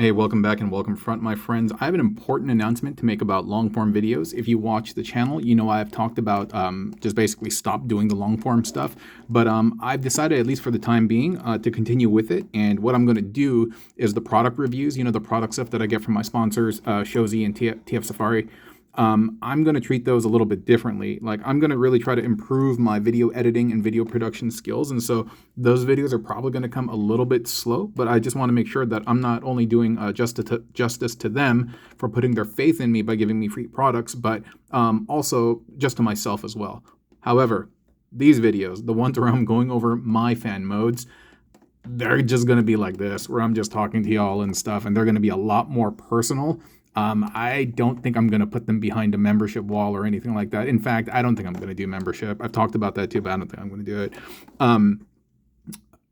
Hey, welcome back and welcome front, my friends. I have an important announcement to make about long form videos. If you watch the channel, you know I've talked about just basically stop doing the long form stuff, but I've decided, at least for the time being, to continue with it. And what I'm going to do is the product reviews, the product stuff that I get from my sponsors, Shozi and TF Safari. I'm going to treat those a little bit differently. Like, I'm going to really try to improve my video editing and video production skills. And so those videos are probably going to come a little bit slow, but I just want to make sure that I'm not only doing justice to them for putting their faith in me by giving me free products, but also just to myself as well. However, these videos, the ones where I'm going over my fan modes, they're just going to be like this, where I'm just talking to y'all and stuff, and they're going to be a lot more personal. I don't think I'm going to put them behind a membership wall or anything like that. In fact, I don't think I'm going to do membership. I've talked about that too, but I don't think I'm going to do it.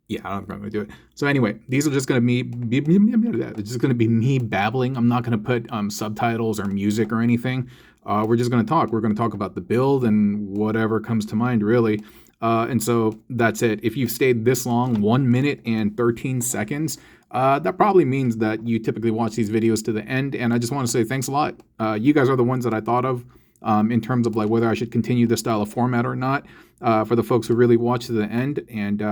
Yeah, I don't think I'm going to do it. So anyway, these are just going to it's just going to be me babbling. I'm not going to put subtitles or music or anything. We're just going to talk. We're going to talk about the build and whatever comes to mind, really. And so that's it. If you've stayed this long, 1 minute and 13 seconds, that probably means that you typically watch these videos to the end. And I just want to say thanks a lot. You guys are the ones that I thought of in terms of like whether I should continue this style of format or not, for the folks who really watch to the end. And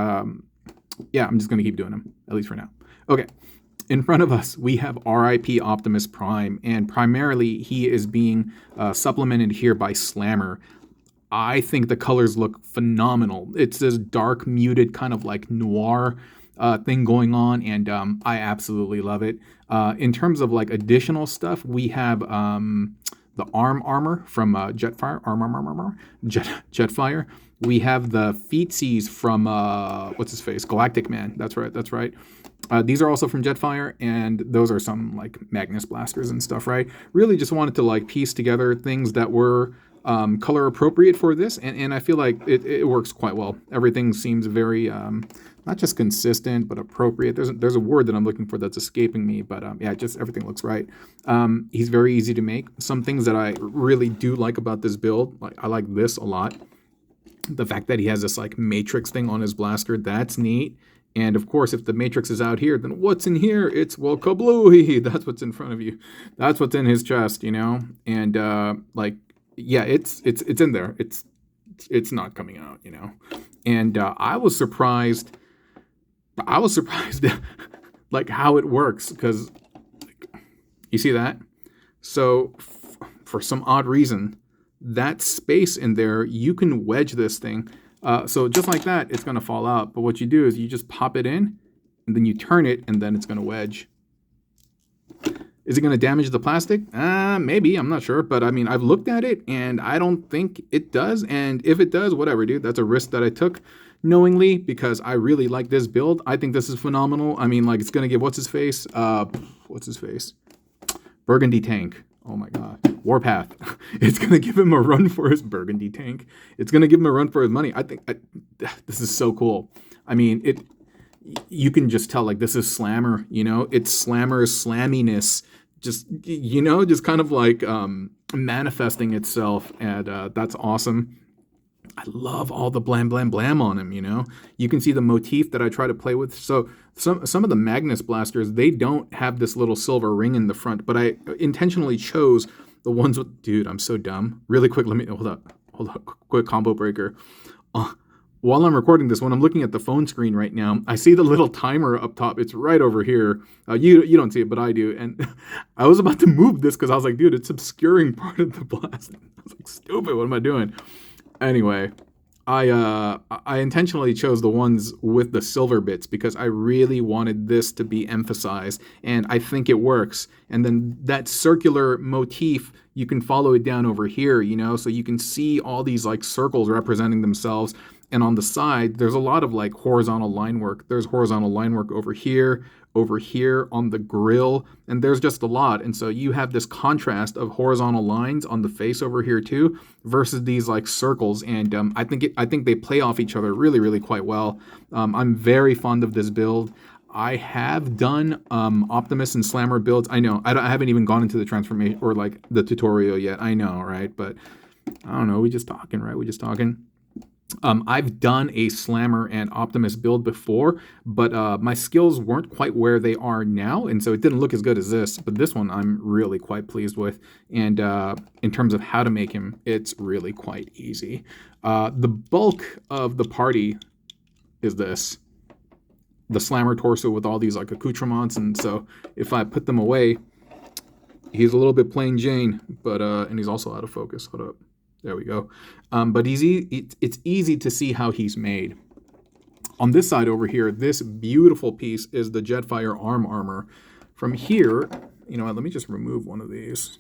yeah, I'm just going to keep doing them, at least for now. Okay. In front of us, we have RIP Optimus Prime, and primarily he is being supplemented here by Slammer. I think the colors look phenomenal. It's this dark, muted kind of like noir thing going on, and I absolutely love it. In terms of like additional stuff, we have the armor from Jetfire, Jetfire. We have the feetsies from what's his face, Galactic Man. That's right. These are also from Jetfire, and those are some like Magnus blasters and stuff, right? Really just wanted to like piece together things that were color appropriate for this, and I feel like it works quite well. Everything seems very not just consistent, but appropriate. There's a word that I'm looking for that's escaping me, but yeah, just everything looks right. He's very easy to make. Some things that I really do like about this build, like I like this a lot. The fact that he has this like matrix thing on his blaster, that's neat. And of course, if the matrix is out here, then what's in here? It's, well, kablooey. That's what's in front of you. That's what's in his chest, And like, yeah, it's in there. It's not coming out, And I was surprised like how it works, because you see that? So for some odd reason, that space in there, you can wedge this thing. So just like that, it's going to fall out. But what you do is you just pop it in, and then you turn it, and then it's going to wedge. Is it going to damage the plastic? Maybe. I'm not sure. But I mean, I've looked at it, and I don't think it does. And if it does, whatever, dude. That's a risk that I took knowingly, because I really like this build. I think this is phenomenal. I mean, like, it's going to give what's his face? Burgundy tank. Oh my God. Warpath. It's going to give him a run for his Burgundy tank. It's going to give him a run for his money. I think this is so cool. I mean, you can just tell, like, this is Slammer, it's Slammer's slamminess, just kind of like manifesting itself. And that's awesome. I love all the blam, blam, blam on him, You can see the motif that I try to play with. So some of the Magnus blasters, they don't have this little silver ring in the front, but I intentionally chose the ones with... Dude, I'm so dumb. Really quick, hold up. Quick combo breaker. While I'm recording this, when I'm looking at the phone screen right now, I see the little timer up top. It's right over here. You don't see it, but I do. And I was about to move this because I was like, dude, it's obscuring part of the blast. I was like, stupid, what am I doing? Anyway, I intentionally chose the ones with the silver bits because I really wanted this to be emphasized, and I think it works. And then that circular motif, you can follow it down over here, so you can see all these like circles representing themselves. And on the side, there's a lot of like horizontal line work. There's horizontal line work over here on the grill, and there's just a lot. And so you have this contrast of horizontal lines on the face over here too, versus these like circles. And I think they play off each other really, really quite well. I'm very fond of this build. I have done Optimus and Slammer builds. I know I haven't even gone into the transformation or like the tutorial yet. I know, right? But I don't know. We just talking, right? I've done a Slammer and Optimus build before, but my skills weren't quite where they are now, and so it didn't look as good as this. But this one I'm really quite pleased with, and in terms of how to make him, it's really quite easy. The bulk of the party is this. The Slammer torso with all these like accoutrements, and so if I put them away, he's a little bit plain Jane, but and he's also out of focus. Hold up. There we go. But it's easy to see how he's made. On this side over here, this beautiful piece is the Jetfire arm armor. From here, you know what, let me just remove one of these.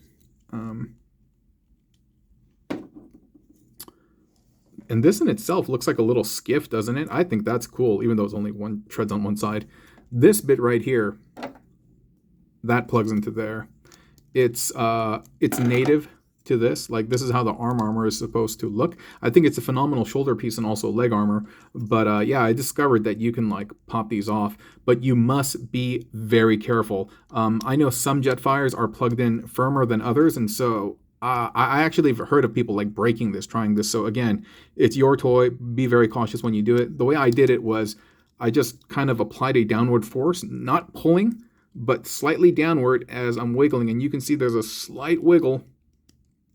And this in itself looks like a little skiff, doesn't it? I think that's cool, even though it's only one treads on one side. This bit right here, that plugs into there. It's native to this. Like, this is how the arm armor is supposed to look. I think it's a phenomenal shoulder piece and also leg armor. But yeah, I discovered that you can like pop these off, but you must be very careful. I know some Jetfires are plugged in firmer than others, and so I actually have heard of people like breaking this, trying this. So again, it's your toy. Be very cautious when you do it. The way I did it was I just kind of applied a downward force, not pulling, but slightly downward as I'm wiggling. And you can see there's a slight wiggle.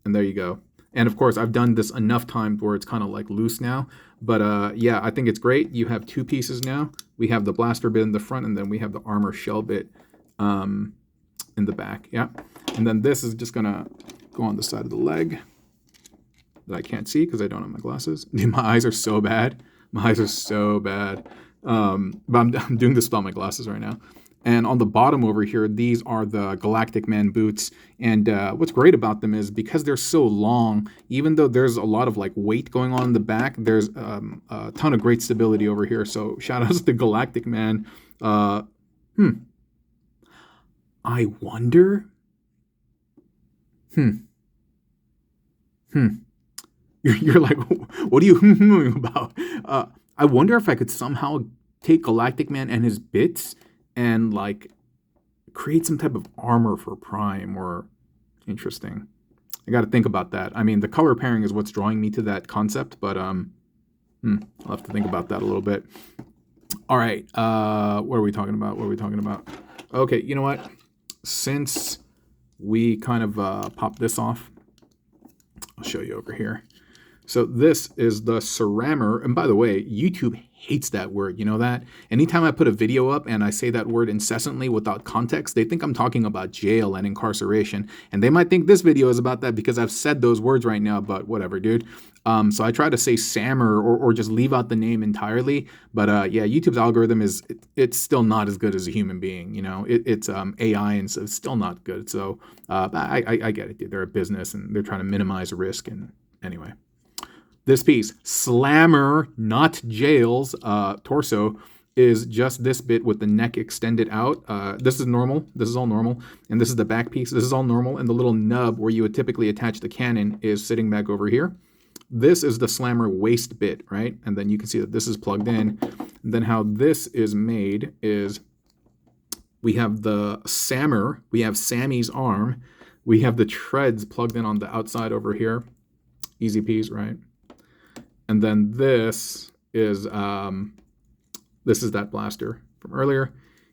And there you go. And of course, I've done this enough times where it's kind of like loose now. But yeah, I think it's great. You have two pieces now. We have the blaster bit in the front, and then we have the armor shell bit in the back. Yeah. And then this is just going to go on the side of the leg that I can't see because I don't have my glasses. Dude, my eyes are so bad. My eyes are so bad. But I'm doing this without my glasses right now. And on the bottom over here, these are the Galactic Man boots. And what's great about them is because they're so long, even though there's a lot of like weight going on in the back, there's a ton of great stability over here. So shout outs to Galactic Man. I wonder. You're like, what are you about? I wonder if I could somehow take Galactic Man and his bits and like create some type of armor for Prime. Or interesting. I got to think about that. I mean, the color pairing is what's drawing me to that concept, but I'll have to think about that a little bit. All right, what are we talking about? Okay, you know what? Since we kind of popped this off, I'll show you over here. So this is the Cerammer. And by the way, YouTube hates that word. You know that? Anytime I put a video up and I say that word incessantly without context, they think I'm talking about jail and incarceration. And they might think this video is about that because I've said those words right now, but whatever, dude. So I try to say Sammer or just leave out the name entirely. But yeah, YouTube's algorithm it's still not as good as a human being. You know, it's AI, and so it's still not good. So I get it, dude. They're a business and they're trying to minimize risk. And anyway. This piece, Slammer, not Jail's torso, is just this bit with the neck extended out. This is normal. This is all normal. And this is the back piece. This is all normal. And the little nub where you would typically attach the cannon is sitting back over here. This is the Slammer waist bit, right? And then you can see that this is plugged in. And then how this is made is we have the Sammer. We have Sammy's arm. We have the treads plugged in on the outside over here. Easy peas, right? And then this is that blaster from earlier.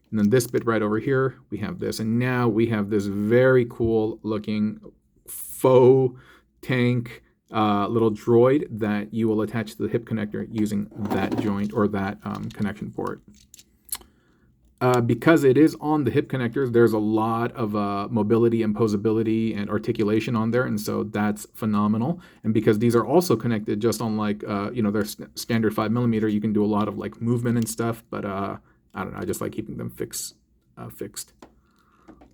And then this bit right over here, we have this. And now we have this very cool looking faux tank little droid that you will attach to the hip connector using that joint or that connection port. Because it is on the hip connectors, there's a lot of mobility and posability and articulation on there, and so that's phenomenal. And because these are also connected just on like, their standard 5mm, you can do a lot of like movement and stuff, but I don't know, I just like keeping them fixed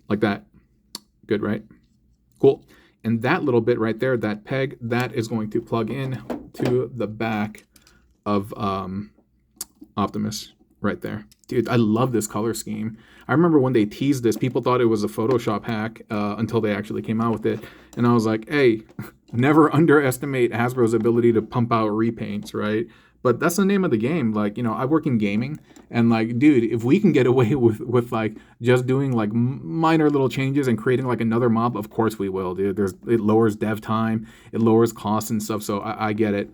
like that. Good, right? Cool. And that little bit right there, that peg, that is going to plug in to the back of Optimus. Right there. Dude, I love this color scheme. I remember when they teased this, people thought it was a Photoshop hack until they actually came out with it. And I was like, hey, never underestimate Hasbro's ability to pump out repaints, right? But that's the name of the game. Like, I work in gaming. And like, dude, if we can get away with like just doing like minor little changes and creating like another mob, of course we will, dude. It lowers dev time. It lowers costs and stuff. So I get it.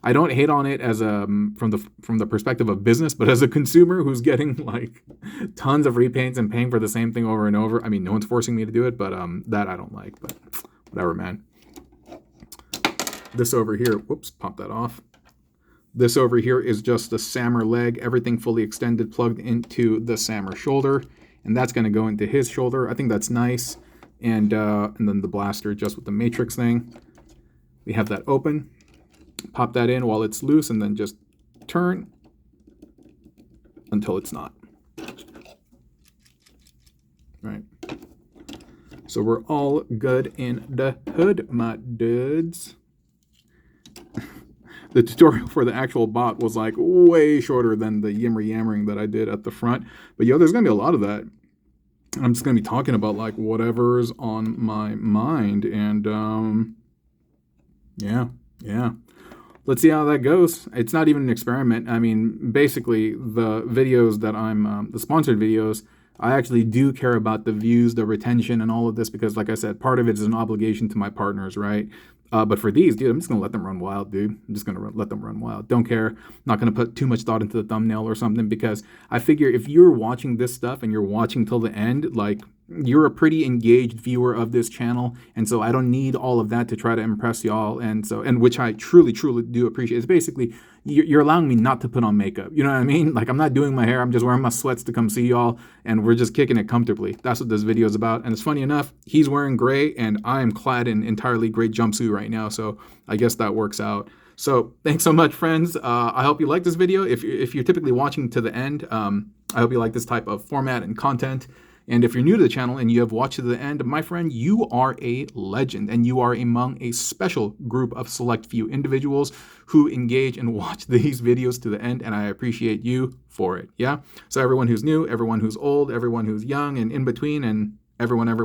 I don't hate on it as from the perspective of business, but as a consumer who's getting like tons of repaints and paying for the same thing over and over. I mean, no one's forcing me to do it, but that I don't like. But whatever, man. This over here, whoops, pop that off. This over here is just the Sammer leg, everything fully extended, plugged into the Sammer shoulder, and that's going to go into his shoulder. I think that's nice. And then the blaster just with the matrix thing. We have that open. Pop that in while it's loose, and then just turn until it's not. Right. So we're all good in the hood, my dudes. The tutorial for the actual bot was like way shorter than the yammering that I did at the front. But yo, there's going to be a lot of that. I'm just going to be talking about like whatever's on my mind. And yeah. Let's see how that goes. It's not even an experiment. I mean, basically the videos that the sponsored videos, I actually do care about the views, the retention, and all of this because, like I said, part of it is an obligation to my partners, right? But for these, dude, I'm just going to let them run wild, dude. I'm just going to let them run wild. Don't care. Not going to put too much thought into the thumbnail or something because I figure if you're watching this stuff and you're watching till the end, like, you're a pretty engaged viewer of this channel, and so I don't need all of that to try to impress y'all, and which I truly do appreciate. It's basically you're allowing me not to put on makeup. You know what I mean? Like, I'm not doing my hair. I'm just wearing my sweats to come see y'all, and we're just kicking it comfortably. That's what this video is about. And it's funny enough, he's wearing gray, and I am clad in entirely gray jumpsuit right now, so I guess that works out. So thanks so much, friends. I hope you like this video. If you're typically watching to the end, I hope you like this type of format and content. And if you're new to the channel and you have watched to the end, my friend, you are a legend, and you are among a special group of select few individuals who engage and watch these videos to the end, and I appreciate you for it. Yeah. So everyone who's new, everyone who's old, everyone who's young and in between, and everyone.